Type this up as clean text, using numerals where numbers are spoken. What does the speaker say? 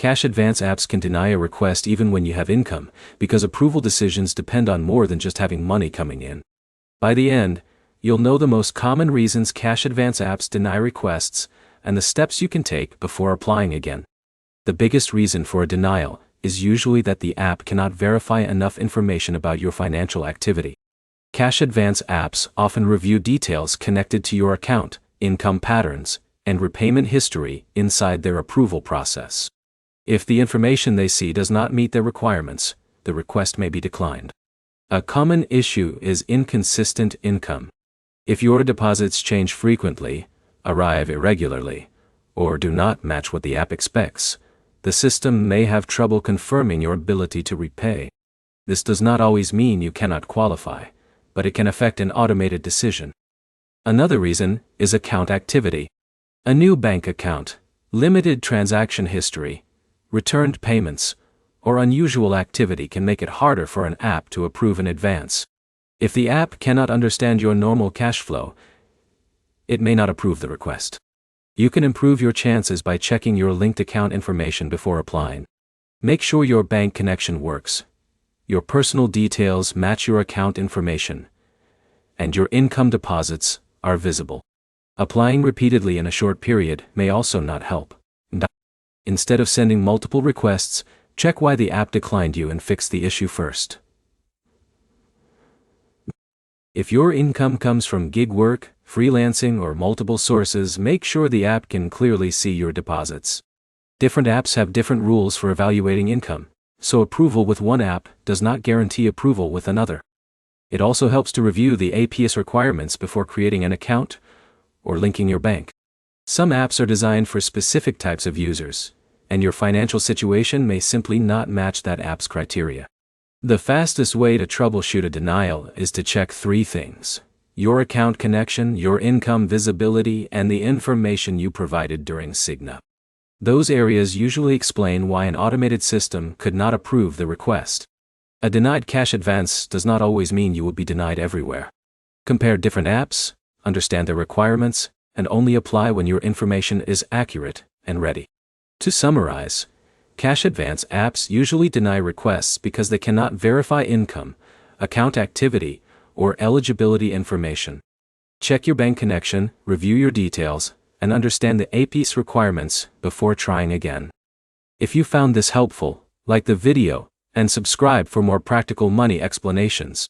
Cash advance apps can deny a request even when you have income, because approval decisions depend on more than just having money coming in. By the end, you'll know the most common reasons cash advance apps deny requests and the steps you can take before applying again. The biggest reason for a denial is usually that the app cannot verify enough information about your financial activity. Cash advance apps often review details connected to your account, income patterns, and repayment history inside their approval process. If the information they see does not meet their requirements, the request may be declined. A common issue is inconsistent income. If your deposits change frequently, arrive irregularly, or do not match what the app expects, the system may have trouble confirming your ability to repay. This does not always mean you cannot qualify, but it can affect an automated decision. Another reason is account activity. A new bank account, limited transaction history, returned payments, or unusual activity can make it harder for an app to approve in advance. If the app cannot understand your normal cash flow, it may not approve the request. You can improve your chances by checking your linked account information before applying. Make sure your bank connection works, your personal details match your account information, and your income deposits are visible. Applying repeatedly in a short period may also not help. Instead of sending multiple requests, check why the app declined you and fix the issue first. If your income comes from gig work, freelancing, or multiple sources, make sure the app can clearly see your deposits. Different apps have different rules for evaluating income, so approval with one app does not guarantee approval with another. It also helps to review the APS requirements before creating an account or linking your bank. Some apps are designed for specific types of users, and your financial situation may simply not match that app's criteria. The fastest way to troubleshoot a denial is to check 3 things: your account connection, your income visibility, and the information you provided during Sign Up. Those areas usually explain why an automated system could not approve the request. A denied cash advance does not always mean you will be denied everywhere. Compare different apps, understand their requirements, and only apply when your information is accurate and ready. To summarize, cash advance apps usually deny requests because they cannot verify income, account activity, or eligibility information. Check your bank connection, review your details, and understand the APS requirements before trying again. If you found this helpful, like the video and subscribe for more practical money explanations.